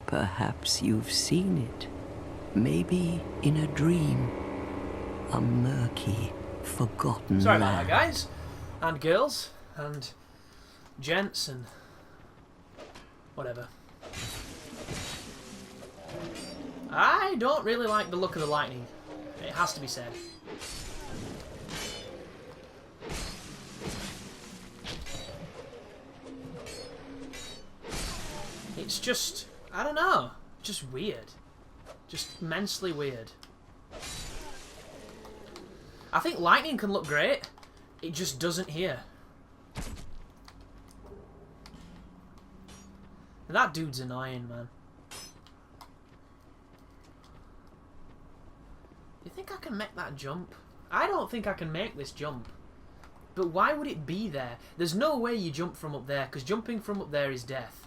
Perhaps you've seen it. Maybe in a dream. A murky, forgotten Sorry about land. that, guys. And girls. And gents and whatever. I don't really like the look of the lightning. It has to be said. It's just, I don't know, just weird. Just immensely weird. I think lightning can look great. It just doesn't here. And that dude's annoying, man. You think I can make that jump? I don't think I can make this jump. But why would it be there? There's no way you jump from up there, because jumping from up there is death.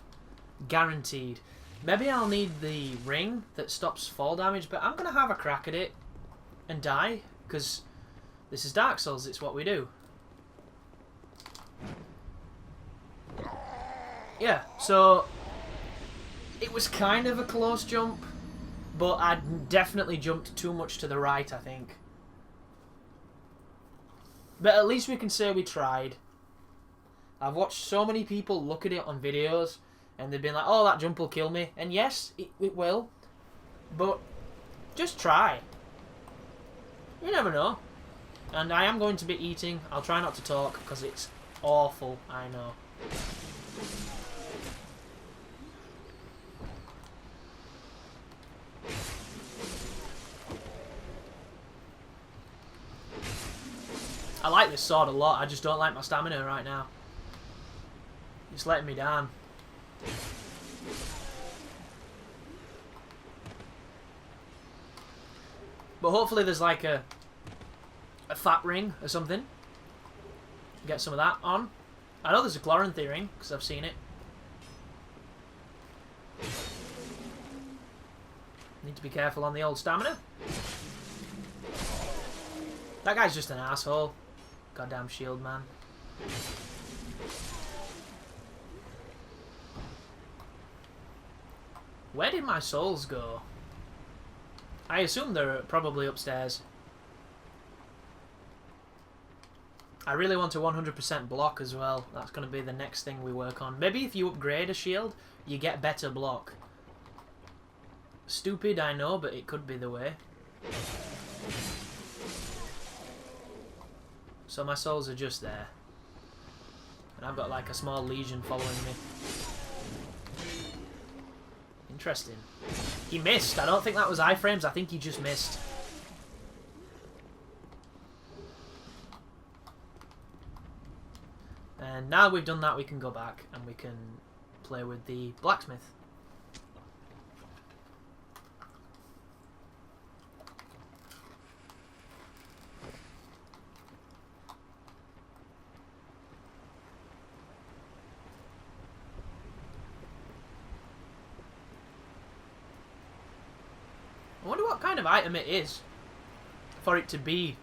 Guaranteed. Maybe I'll need the ring that stops fall damage, but I'm going to have a crack at it and die, because this is Dark Souls, it's what we do. Yeah, so it was kind of a close jump, but I definitely jumped too much to the right, I think. But at least we can say we tried. I've watched so many people look at it on videos, and they've been like, oh, that jump will kill me. And yes, it will. But just try. You never know. And I am going to be eating. I'll try not to talk, because it's awful, I know. I like this sword a lot, I just don't like my stamina right now. It's letting me down. But hopefully there's like a fat ring or something. Get some of that on. I know there's a Chloranthy ring, because I've seen it. Need to be careful on the old stamina. That guy's just an asshole. Goddamn shield man. Where did my souls go? I assume they're probably upstairs. I really want a 100% block as well. That's going to be the next thing we work on. Maybe if you upgrade a shield, you get better block. Stupid, I know, but it could be the way. So my souls are just there. And I've got like a small legion following me. Interesting. He missed. I don't think that was iframes. I think he just missed. And now we've done that, we can go back and we can play with the blacksmith. I wonder what kind of item it is for it to be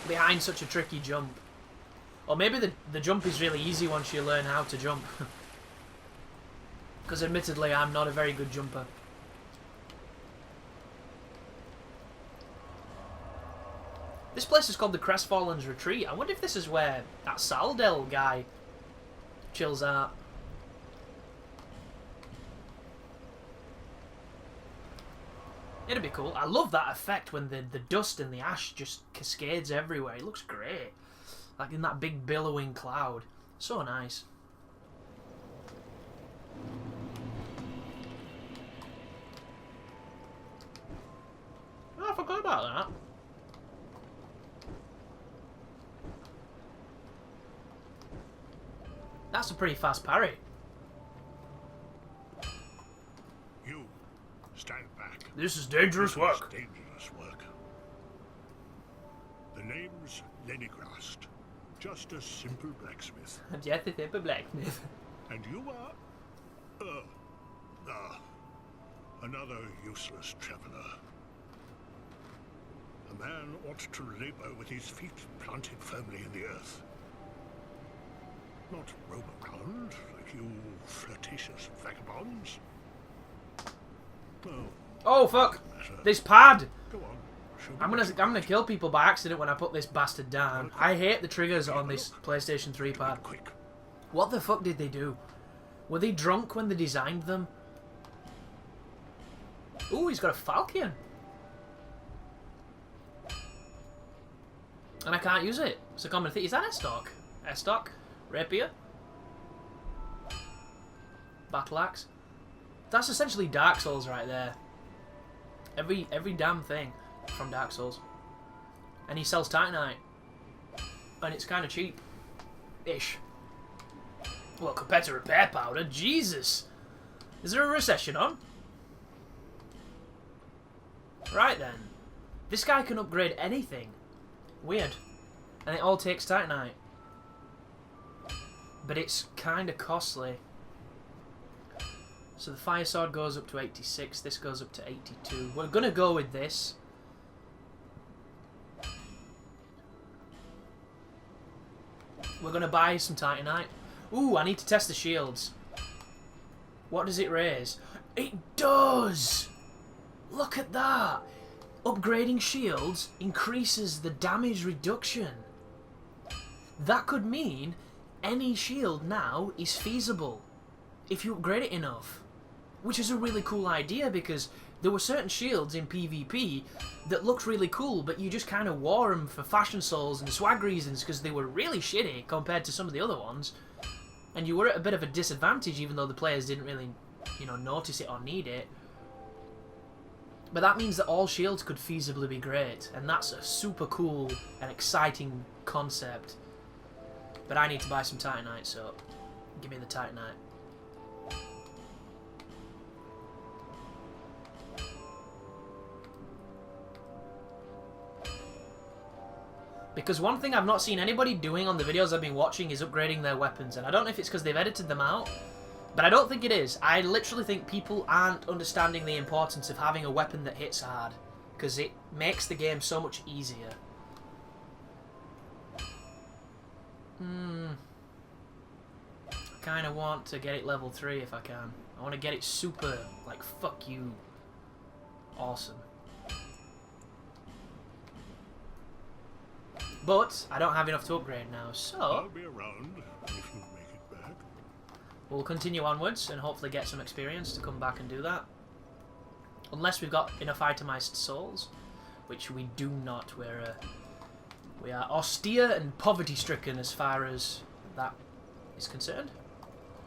behind such a tricky jump. Or maybe the jump is really easy once you learn how to jump. Because admittedly, I'm not a very good jumper. This place is called the Crestfallen's Retreat. I wonder if this is where that Saldel guy chills out. It'd be cool. I love that effect when the dust and the ash just cascades everywhere. It looks great. Like in that big billowing cloud. So nice. Oh, I forgot about that. That's a pretty fast parry. You stand back. This is dangerous work. Dangerous work. The name's Lenigrast. Just a simple blacksmith. Just a simple blacksmith. And you are... another useless traveller. A man ought to labour with his feet planted firmly in the earth. Not roam around like you flirtatious vagabonds. Oh, Oh fuck! matter. This pad! Go on. Show me I'm what gonna kill people by accident when I put this bastard down. I hate the triggers on this PlayStation 3 you pad. did quick. What the fuck did they do? Were they drunk when they designed them? Ooh, he's got a falcon. And I can't use it. It's a common thing. Is that S-Stock? S-Stock? Rapier? Battle Axe? That's essentially Dark Souls right there. Every damn thing from Dark Souls. And he sells Titanite. And it's kind of cheap-ish. Well, compared to repair powder, Jesus! Is there a recession on? Right then. This guy can upgrade anything. Weird. And it all takes Titanite. But it's kind of costly. So the fire sword goes up to 86, this goes up to 82. We're going to go with this. We're going to buy some Titanite. Ooh, I need to test the shields. What does it raise? It does! Look at that! Upgrading shields increases the damage reduction. That could mean any shield now is feasible if you upgrade it enough. Which is a really cool idea because there were certain shields in PvP that looked really cool, but you just kind of wore them for fashion souls and swag reasons because they were really shitty compared to some of the other ones. And you were at a bit of a disadvantage even though the players didn't really, you know, notice it or need it. But that means that all shields could feasibly be great, and that's a super cool and exciting concept. But I need to buy some Titanite, so give me the Titanite. Because one thing I've not seen anybody doing on the videos I've been watching is upgrading their weapons, and I don't know if it's because they've edited them out, but I don't think it is. I literally think people aren't understanding the importance of having a weapon that hits hard, because it makes the game so much easier. I kind of want to get it level 3 if I can. I want to get it super, like, fuck you, awesome. But I don't have enough to upgrade now, so I'll be around if you make it back. we'll continue onwards and hopefully get some experience to come back and do that. Unless we've got enough itemized souls, which we do not. We are austere and poverty-stricken as far as that is concerned.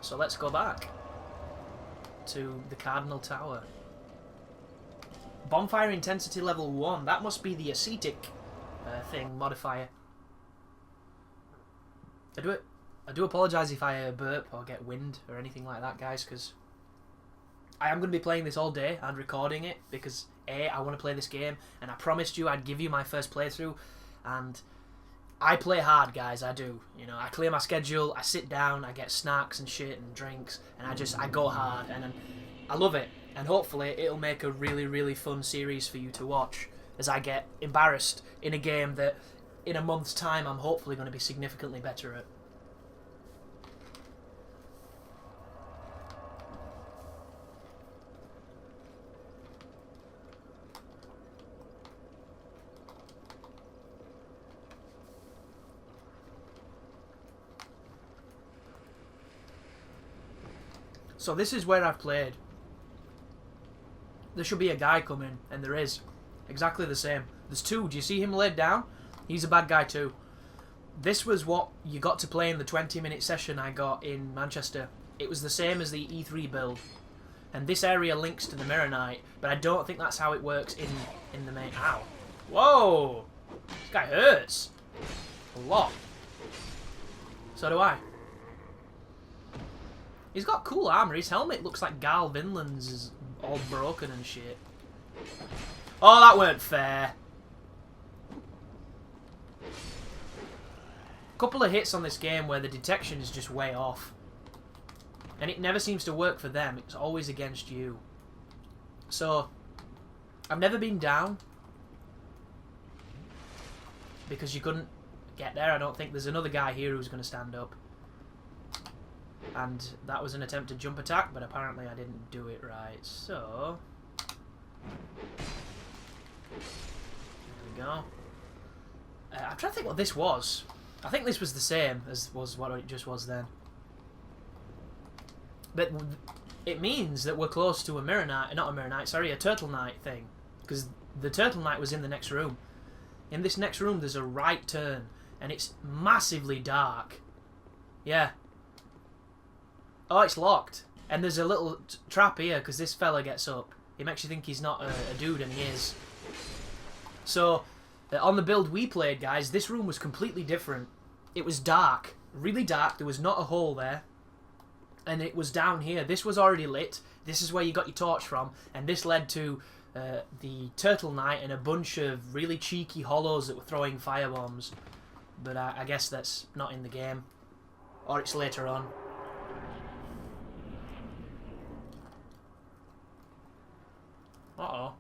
So let's go back to the Cardinal Tower. Bonfire intensity level 1. That must be the ascetic thing modifier. I do apologise if I burp or get wind or anything like that, guys, because I am going to be playing this all day and recording it because A, I want to play this game, and I promised you I'd give you my first playthrough, and I play hard, guys. I do. You know, I clear my schedule, I sit down, I get snacks and shit and drinks, and I go hard, and I love it. And hopefully it'll make a really, really fun series for you to watch as I get embarrassed in a game that in a month's time I'm hopefully going to be significantly better at. So this is where I've played. There should be a guy coming, and there is. Exactly the same. There's two. Do you see him laid down? He's a bad guy too. This was what you got to play in the 20-minute session I got in Manchester. It was the same as the E3 build. And this area links to the Mirror Knight, but I don't think that's how it works in the main... Ow. Whoa! This guy hurts. A lot. So do I. He's got cool armor. His helmet looks like Garl Vinland's is all broken and shit. Oh, that weren't fair. Couple of hits on this game where the detection is just way off. And it never seems to work for them. It's always against you. So, I've never been down. Because you couldn't get there, I don't think. There's another guy here who's going to stand up. And that was an attempted jump attack, but apparently I didn't do it right. So, There we go. I'm trying to think what this was. I think this was the same as was what it just was then. But it means that we're close to a mirror knight, not a mirror knight, sorry, a turtle knight thing. Because the turtle knight was in the next room. In this next room there's a right turn, and it's massively dark. Yeah. Oh, it's locked. And there's a little trap here, because this fella gets up. He makes you think he's not a dude, and he is. So, on the build we played, guys, this room was completely different. It was dark. Really dark. There was not a hole there. And it was down here. This was already lit. This is where you got your torch from. And this led to the turtle knight and a bunch of really cheeky hollows that were throwing firebombs. But I guess that's not in the game. Or it's later on. Uh-oh.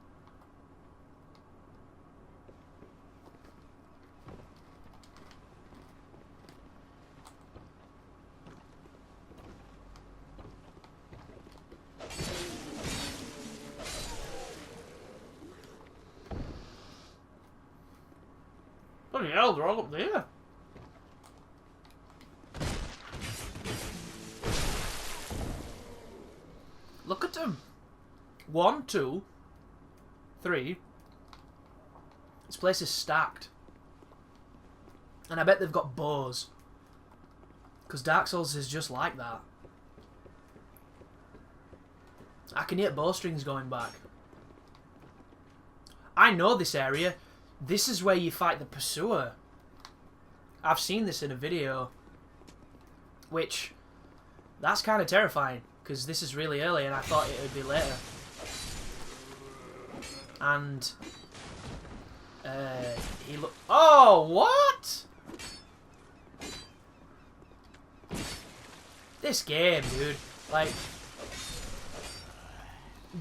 Bloody hell, they're all up there. Look at them. 1, 2, 3. This place is stacked. And I bet they've got bows. Because Dark Souls is just like that. I can hear bowstrings going back. I know this area. This is where you fight the pursuer. I've seen this in a video. Which, that's kind of terrifying. Because this is really early and I thought it would be later. And he look. Oh, what? This game, dude. Like,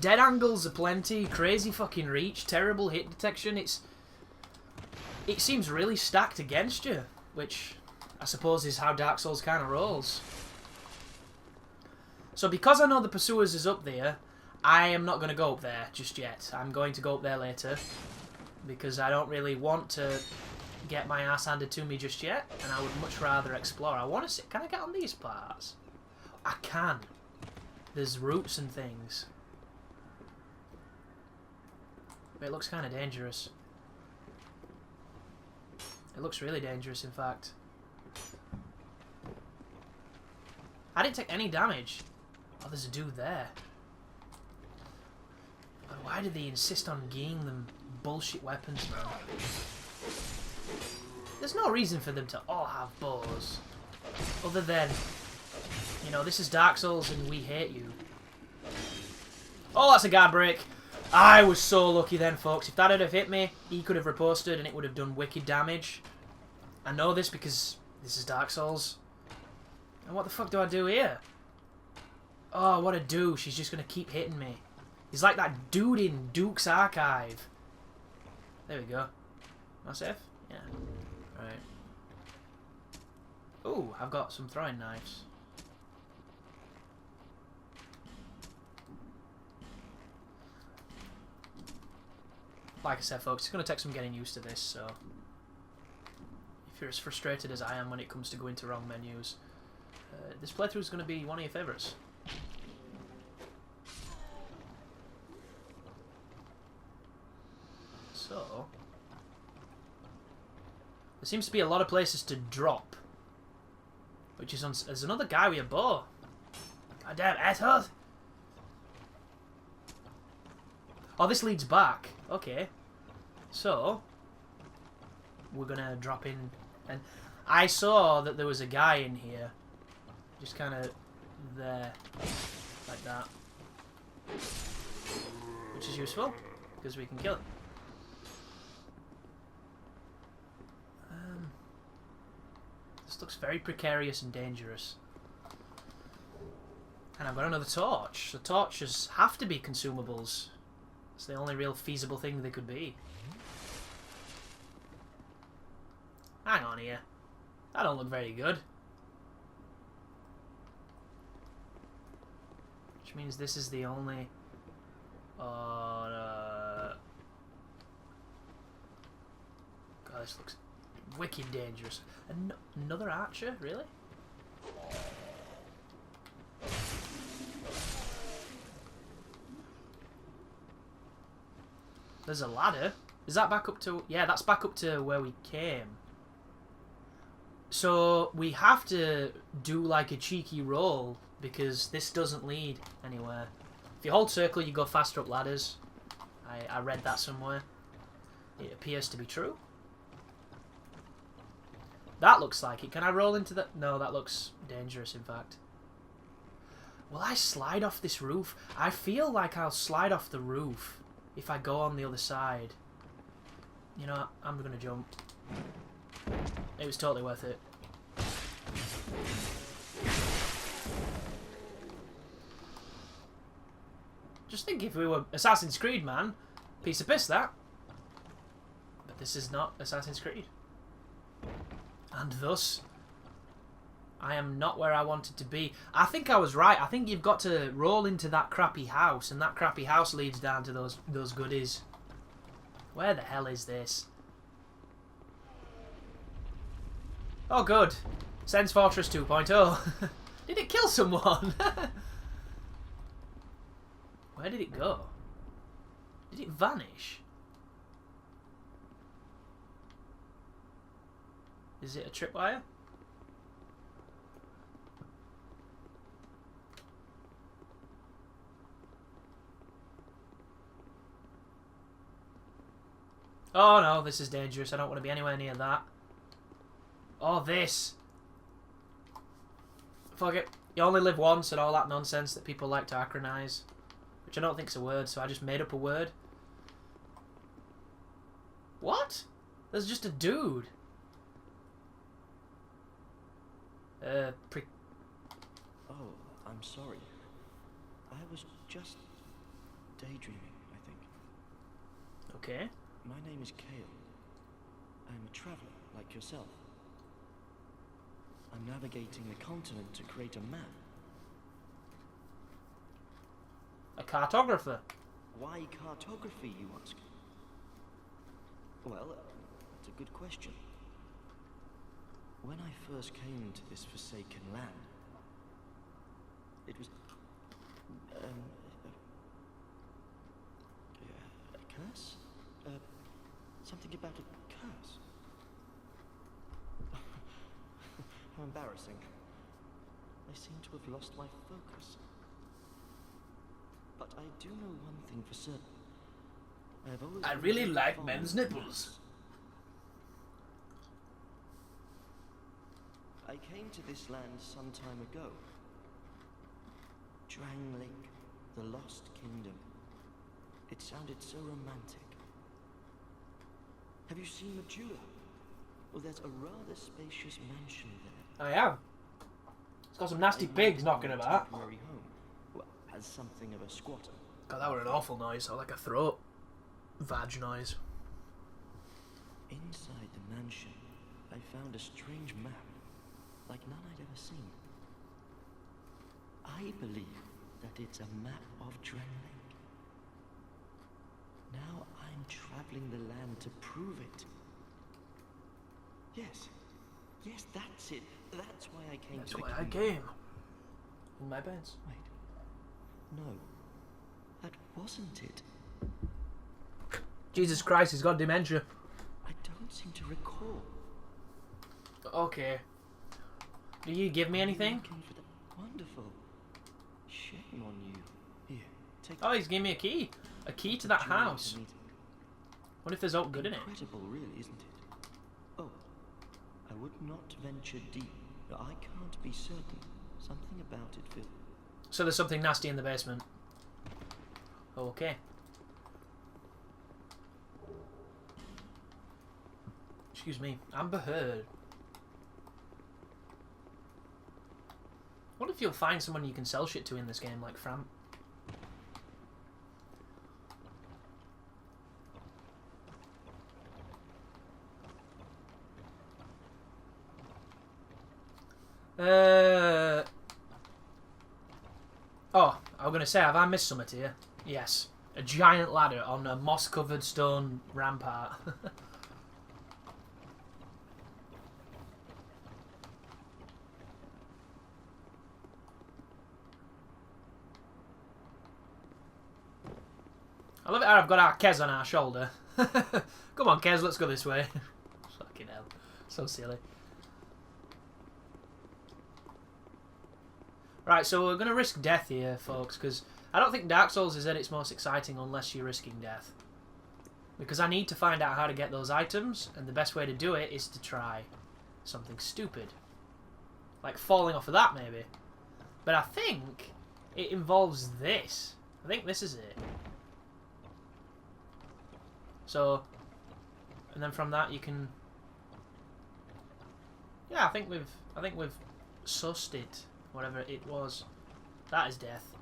dead angles aplenty, crazy fucking reach, terrible hit detection. It seems really stacked against you, which I suppose is how Dark Souls kind of rolls. So because I know the pursuers is up there, I am not going to go up there just yet. I'm going to go up there later. Because I don't really want to get my ass handed to me just yet. And I would much rather explore. I want to see... Can I get on these parts? I can. There's roots and things. But it looks kind of dangerous. It looks really dangerous, in fact. I didn't take any damage. Oh, there's a dude there. But why do they insist on giving them bullshit weapons, man? There's no reason for them to all have bows. Other than, you know, this is Dark Souls and we hate you. Oh, that's a guard break. I was so lucky then, folks. If that had have hit me, he could have riposted and it would have done wicked damage. I know this because this is Dark Souls. And what the fuck do I do here? Oh, what a douche. She's just going to keep hitting me. He's like that dude in Duke's Archive. There we go. Am I safe? Yeah. Right. Ooh, I've got some throwing knives. Like I said, folks, it's going to take some getting used to this, so... If you're as frustrated as I am when it comes to going to wrong menus, this playthrough is going to be one of your favourites. So... There seems to be a lot of places to drop. Which is on... There's another guy with a bow. Goddamn assholes! Oh, this leads back. Okay. So, we're gonna drop in. And I saw that there was a guy in here. Just kind of there. Like that. Which is useful, because we can kill him. This looks very precarious and dangerous. And I've got another torch. The torches have to be consumables. It's the only real feasible thing they could be. Hang on here. That don't look very good. Which means this is the only... Oh, no. this looks wicked dangerous. Another archer, really? There's a ladder. Is that back up to... Yeah, that's back up to where we came. So we have to do like a cheeky roll because this doesn't lead anywhere. If you hold circle, you go faster up ladders. I read that somewhere. It appears to be true. That looks like it. Can I roll into that? No, that looks dangerous, in fact. Will I slide off this roof? I feel like I'll slide off the roof if I go on the other side. You know, I'm going to jump. It was totally worth it. Just think if we were Assassin's Creed, man. Piece of piss, that. But this is not Assassin's Creed. And thus, I am not where I wanted to be. I think I was right. I think you've got to roll into that crappy house, and that crappy house leads down to those goodies. Where the hell is this? Oh, good. Sense Fortress 2.0. Did it kill someone? Where did it go? Did it vanish? Is it a tripwire? Oh no, this is dangerous. I don't want to be anywhere near that. Oh, this. Fuck it. You only live once and all that nonsense that people like to acronize. Which I don't think is a word, so I just made up a word. What? There's just a dude. Oh, I'm sorry. I was just daydreaming, I think. Okay. My name is Cale. I'm a traveler, like yourself. I'm navigating the continent to create a map. A cartographer. Why cartography, you ask? Well, it's a good question. When I first came to this forsaken land, it was... a curse? Something about a curse. How embarrassing. I seem to have lost my focus. But I do know one thing for certain. I really like men's nipples. I came to this land some time ago. Drangleic, the Lost Kingdom. It sounded so romantic. Have you seen Medulla? Well, there's a rather spacious mansion there. I am. It's got some nasty pigs knocking about. Temporary home. Well, as something of a squatter. God, that were an awful noise. Or like a throat vag noise. Inside the mansion, I found a strange map, like none I'd ever seen. I believe that it's a map of Drangleic. Now I'm traveling the land to prove it. Yes. Yes, that's it. That's why I came That's to the why I kingdom. came. In my beds. Wait. No. That wasn't it. Jesus Christ, he's got dementia. I don't seem to recall. Okay. Do you give me anything? Looking for the... Wonderful. Shame on you. Here, take Oh, he's giving me a key. A key to that Journey house. to meet- What if there's oak good in it? Incredible, really, isn't it? Oh, I would not venture deep. I can't be certain. Something about it feels... So there's something nasty in the basement. Okay. Excuse me. Amber Heard. What if you'll find someone you can sell shit to in this game, like Fran? Oh, I was going to say, have I missed something here? Yes. A giant ladder on a moss-covered stone rampart. I love it how I've got our Kez on our shoulder. Come on, Kez, let's go this way. Fucking hell. So silly. Right, so we're going to risk death here, folks, because I don't think Dark Souls is at its most exciting unless you're risking death. Because I need to find out how to get those items, and the best way to do it is to try something stupid. Like falling off of that, maybe. But I think it involves this. I think this is it. So, and then from that you can... Yeah, I think we've sussed it. Whatever it was. That is death.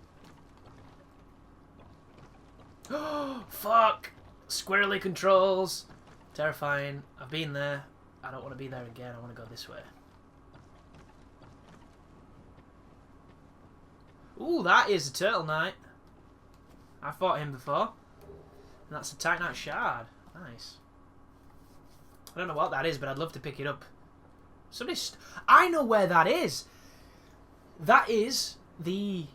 Oh, fuck! Squirrely controls. Terrifying. I've been there. I don't want to be there again. I want to go this way. Ooh, that is a Turtle Knight. I fought him before. And that's a Titanite Shard. Nice. I don't know what that is, but I'd love to pick it up. I know where that is! That is the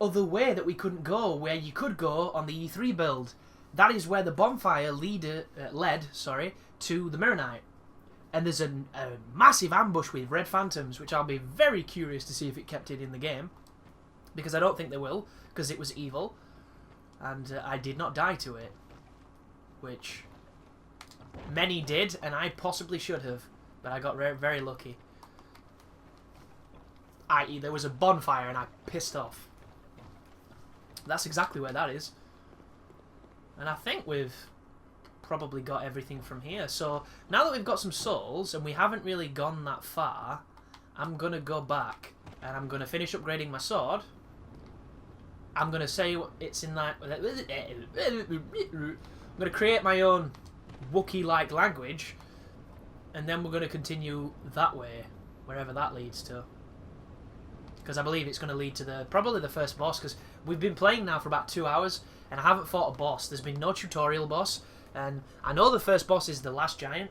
other way that we couldn't go, where you could go on the E3 build. That is where the bonfire led to the Mirror Knight. And there's a massive ambush with red phantoms, which I'll be very curious to see if it kept it in the game. Because I don't think they will, because it was evil. And I did not die to it. Which many did, and I possibly should have. But I got very lucky. I.e. there was a bonfire and I pissed off. That's exactly where that is. And I think we've probably got everything from here. So now that we've got some souls and we haven't really gone that far, I'm going to go back and I'm going to finish upgrading my sword. I'm going to say it's in that... I'm going to create my own Wookiee-like language, and then we're going to continue that way, wherever that leads to. Because I believe it's going to lead to probably the first boss, because we've been playing now for about 2 hours, and I haven't fought a boss. There's been no tutorial boss, and I know the first boss is the last giant.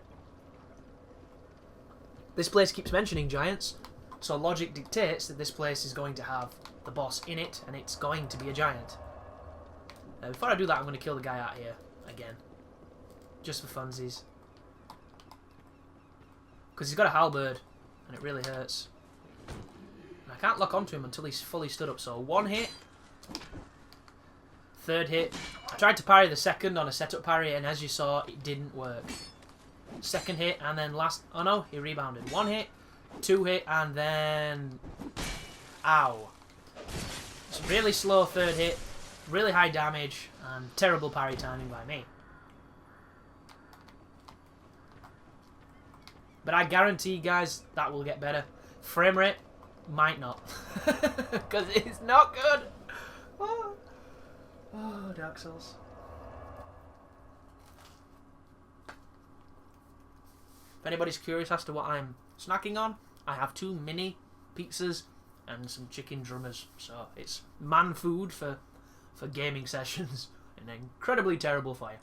This place keeps mentioning giants, so logic dictates that this place is going to have the boss in it, and it's going to be a giant. Before I do that, I'm going to kill the guy out here, again. Just for funsies. Because he's got a halberd, and it really hurts. I can't lock onto him until he's fully stood up, so one hit. Third hit. I tried to parry the second on a setup parry, and as you saw, it didn't work. Second hit, and then last... Oh no, he rebounded. One hit, two hit, and then... Ow. It's a really slow third hit, really high damage, and terrible parry timing by me. But I guarantee, guys, that will get better. Frame rate, might not. Because it's not good. Oh, Dark Souls. If anybody's curious as to what I'm snacking on, I have 2 mini pizzas and some chicken drummers. So it's man food for gaming sessions and incredibly terrible for you.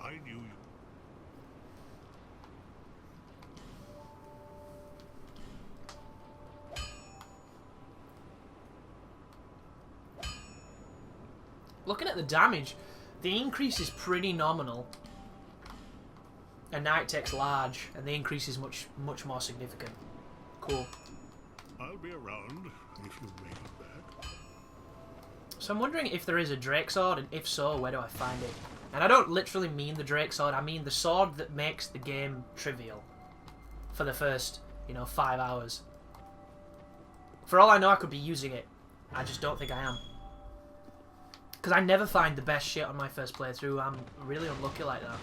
I knew you. Looking at the damage, the increase is pretty nominal. And now it takes large, and the increase is much more significant. Cool. I'll be around if you make it back. So I'm wondering if there is a Drake Sword, and if so, where do I find it? And I don't literally mean the Drake Sword, I mean the sword that makes the game trivial. For the first, 5 hours. For all I know, I could be using it. I just don't think I am. Because I never find the best shit on my first playthrough. I'm really unlucky like that.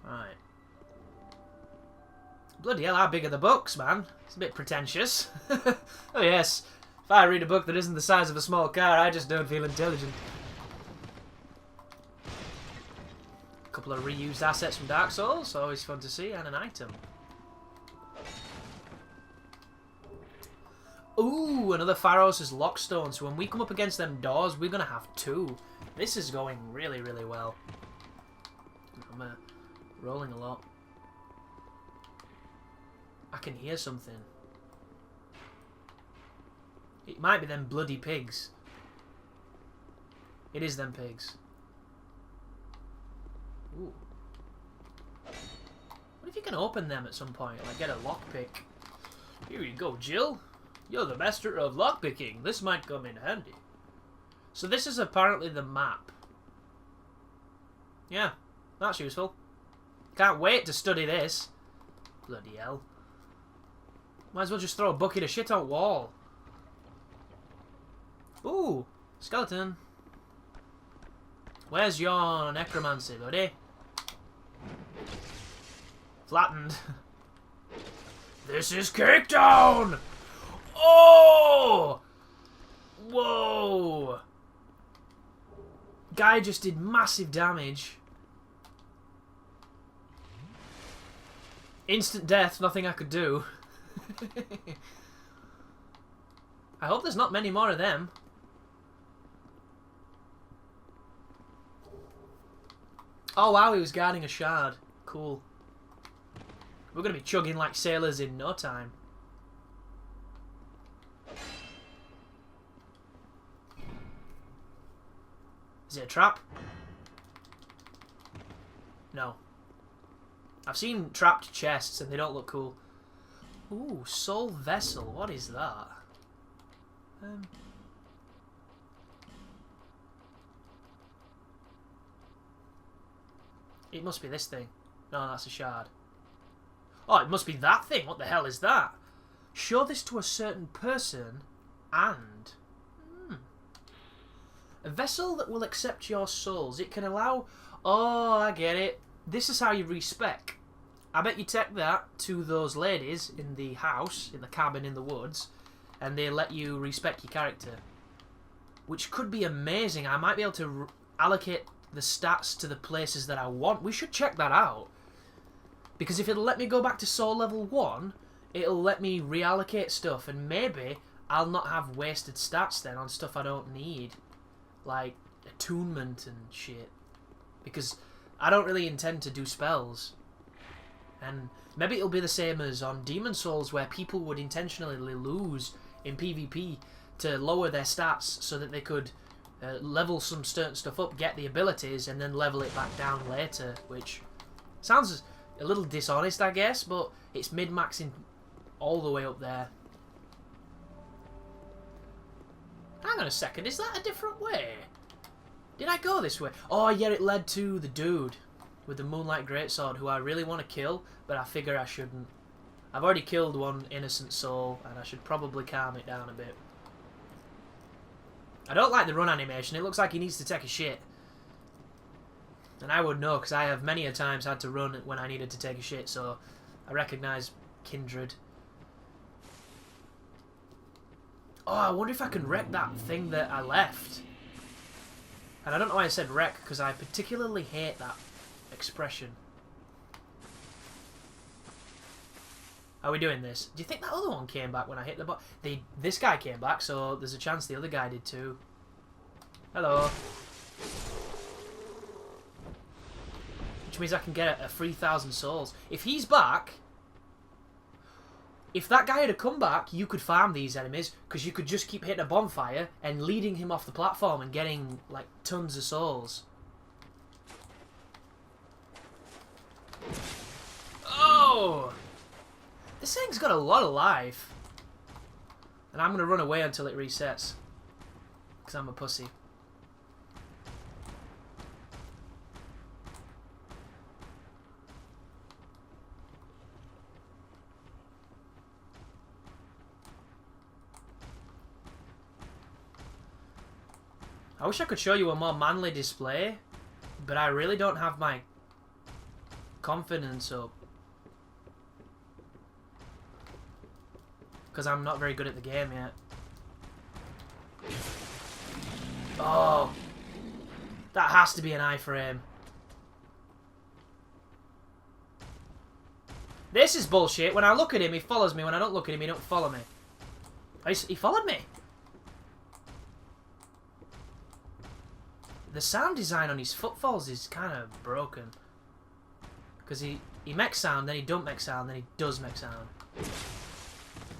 Right. Bloody hell, how big are the books, man? It's a bit pretentious. Oh yes, if I read a book that isn't the size of a small car, I just don't feel intelligent. A couple of reused assets from Dark Souls, always fun to see, and an item. Ooh, another Pharos' Lockstone. So when we come up against them doors, we're going to have 2. This is going really, really well. I'm rolling a lot. I can hear something. It might be them bloody pigs. It is them pigs. Ooh. What if you can open them at some point? Like get a lockpick. Here you go, Jill. You're the master of lockpicking. This might come in handy. So this is apparently the map. Yeah, that's useful. Can't wait to study this. Bloody hell. Might as well just throw a bucket of shit on wall. Ooh, skeleton. Where's your necromancy, buddy? Flattened. This is Cake Town! Oh! Whoa! Guy just did massive damage. Instant death, nothing I could do. I hope there's not many more of them. Oh wow, he was guarding a shard. Cool. We're going to be chugging like sailors in no time. Is it a trap? No. I've seen trapped chests and they don't look cool. Ooh, soul vessel. What is that? It must be this thing. No, that's a shard. Oh, it must be that thing. What the hell is that? Show this to a certain person and... A vessel that will accept your souls. It can allow... Oh, I get it. This is how you respec. I bet you take that to those ladies in the house, in the cabin in the woods, and they let you respec your character. Which could be amazing. I might be able to allocate the stats to the places that I want. We should check that out. Because if it'll let me go back to soul level 1, it'll let me reallocate stuff, and maybe I'll not have wasted stats then on stuff I don't need. Like attunement and shit. Because I don't really intend to do spells. And maybe it'll be the same as on Demon Souls, where people would intentionally lose in PvP to lower their stats so that they could level some certain stuff up, get the abilities, and then level it back down later. Which sounds a little dishonest, I guess, but it's mid-maxing all the way up there. Hang on a second, is that a different way? Did I go this way? Oh yeah, it led to the dude with the Moonlight Greatsword, who I really want to kill, but I figure I shouldn't. I've already killed one innocent soul, and I should probably calm it down a bit. I don't like the run animation. It looks like he needs to take a shit. And I would know, because I have many a times had to run when I needed to take a shit, so I recognise kindred. Oh, I wonder if I can wreck that thing that I left. And I don't know why I said wreck, because I particularly hate that expression. Are we doing this? Do you think that other one came back when I hit the button? This guy came back, so there's a chance the other guy did too. Hello. Which means I can get a 3,000 souls. If he's back... If that guy had come back, you could farm these enemies, because you could just keep hitting a bonfire and leading him off the platform and getting, like, tons of souls. Oh! This thing's got a lot of life. And I'm going to run away until it resets. Because I'm a pussy. I wish I could show you a more manly display, but I really don't have my confidence up. Because I'm not very good at the game yet. Oh! That has to be an iframe. This is bullshit. When I look at him, he follows me. When I don't look at him, he don't follow me. He followed me. The sound design on his footfalls is kind of broken. Because he makes sound, then he don't make sound, then he does make sound.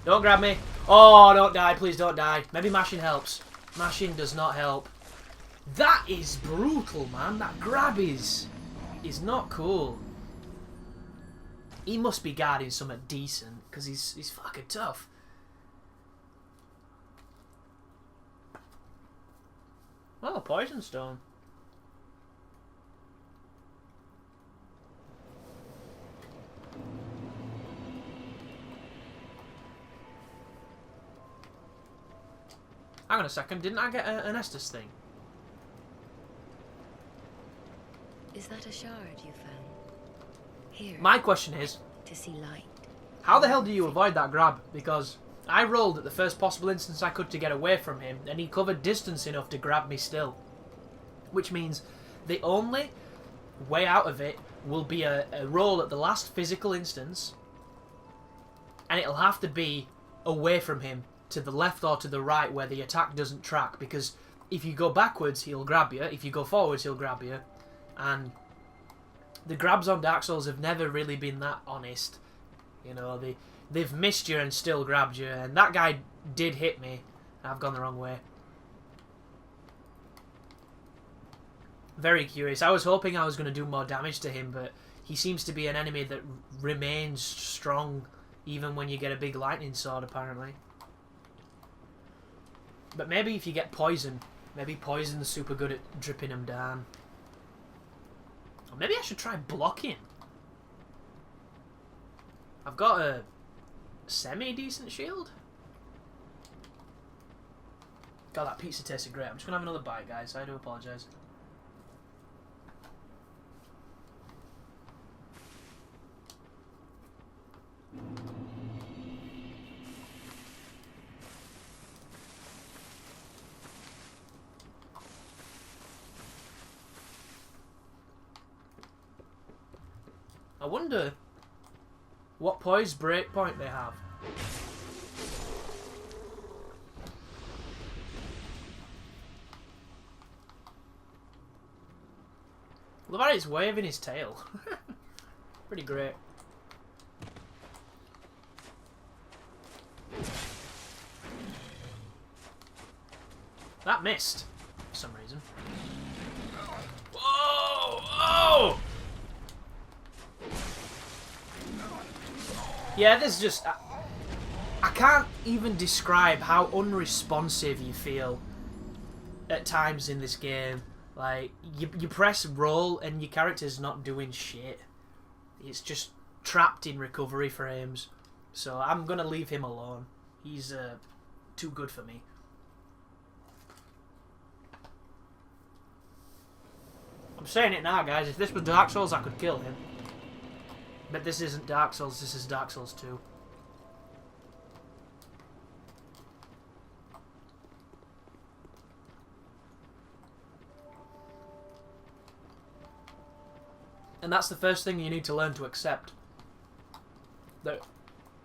Don't grab me. Oh, don't die. Please don't die. Maybe mashing helps. Mashing does not help. That is brutal, man. That grab is not cool. He must be guarding something decent, because he's fucking tough. Oh, poison stone. Hang on a second, didn't I get an Estus thing? Is that a shard you found? Here. My question is, To see light. how the hell do you avoid that grab? Because I rolled at the first possible instance I could to get away from him, and he covered distance enough to grab me still. Which means the only way out of it will be a roll at the last physical instance, and it'll have to be away from him, to the left or to the right where the attack doesn't track, because if you go backwards he'll grab you, if you go forwards he'll grab you, and the grabs on Dark Souls have never really been that honest. You know, they've missed you and still grabbed you, and that guy did hit me. I've gone the wrong way. Very curious. I was hoping I was going to do more damage to him, but he seems to be an enemy that remains strong even when you get a big lightning sword, apparently. But maybe if you get poison, maybe poison's super good at dripping him down. Or maybe I should try blocking. I've got a semi-decent shield. God, that pizza tasted great. I'm just going to have another bite, guys. I do apologise. I wonder what poise breakpoint they have. Look at he's waving his tail. Pretty great. That missed for some reason. Whoa! Oh! Yeah, this is just... I can't even describe how unresponsive you feel at times in this game. Like, you press roll and your character's not doing shit. It's just trapped in recovery frames. So I'm going to leave him alone. He's too good for me. I'm saying it now, guys. If this was Dark Souls, I could kill him. But this isn't Dark Souls, this is Dark Souls 2. And that's the first thing you need to learn to accept. That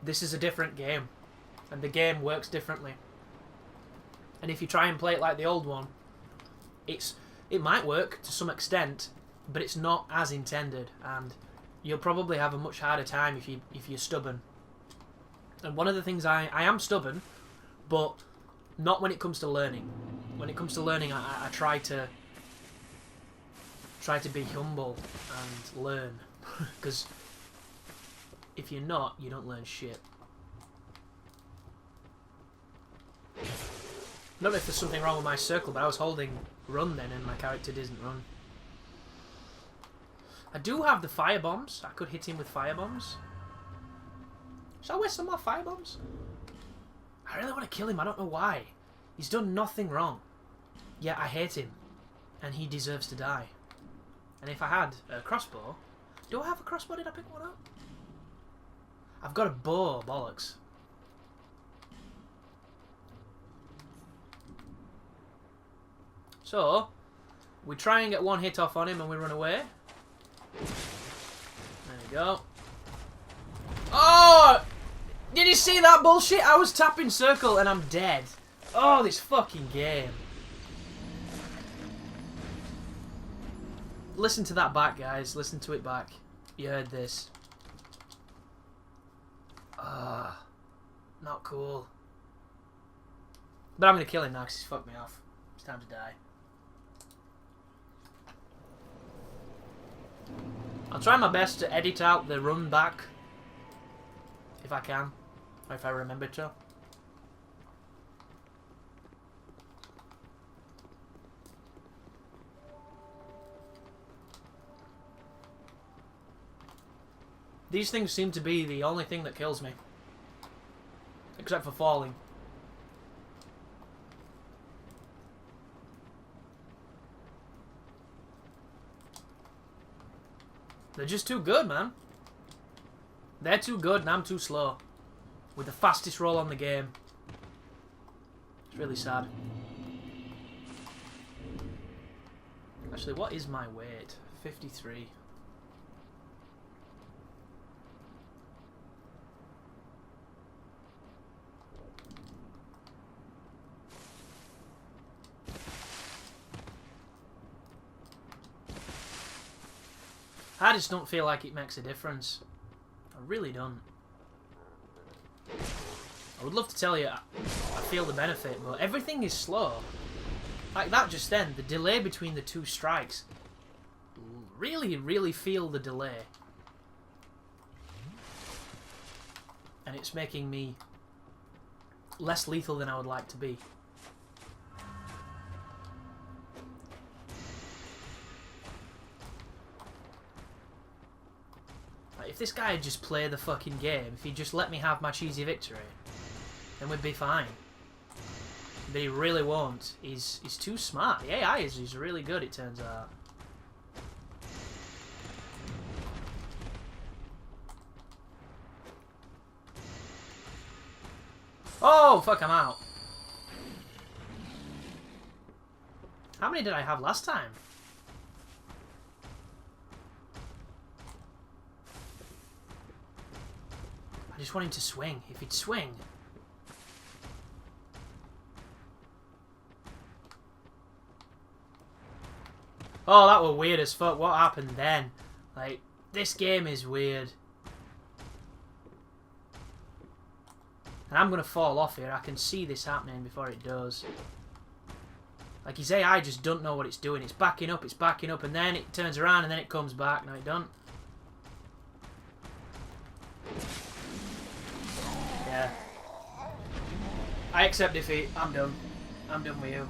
this is a different game. And the game works differently. And if you try and play it like the old one, it might work to some extent, but it's not as intended, and you'll probably have a much harder time if you're stubborn. And one of the things I am stubborn, but not when it comes to learning. When it comes to learning, I try to be humble and learn, because if you're not, you don't learn shit. I don't know if there's something wrong with my circle, but I was holding run then and my character didn't run. I do have the fire bombs. I could hit him with fire bombs. Shall I waste some more fire bombs? I really want to kill him. I don't know why. He's done nothing wrong. Yet I hate him. And he deserves to die. And if I had a crossbow... Do I have a crossbow? Did I pick one up? I've got a bow. Bollocks. So, we try and get one hit off on him and we run away. There we go. Oh! Did you see that bullshit? I was tapping circle and I'm dead. Oh, this fucking game. Listen to that back, guys. Listen to it back. You heard this. Not cool. But I'm going to kill him now because he's fucked me off. It's time to die. I'll try my best to edit out the run back. If I can. Or if I remember to. These things seem to be the only thing that kills me. Except for falling. They're just too good, man. They're too good and I'm too slow. With the fastest roll on the game. It's really sad. Actually, what is my weight? 53. I just don't feel like it makes a difference. I really don't. I would love to tell you I feel the benefit, but everything is slow. Like that just then, the delay between the two strikes. Really, really feel the delay. And it's making me less lethal than I would like to be. If this guy had just played the fucking game, if he'd just let me have my cheesy victory, then we'd be fine. But he really won't. He's too smart. The AI is really good, it turns out. Oh, fuck, I'm out. How many did I have last time? I just want him to swing. If he'd swing. Oh, that were weird as fuck. What happened then? Like, this game is weird. And I'm going to fall off here. I can see this happening before it does. Like, his AI just don't know what it's doing. It's backing up, and then it turns around, and then it comes back. No, it don't. Yeah. I accept defeat. I'm done. I'm done with you.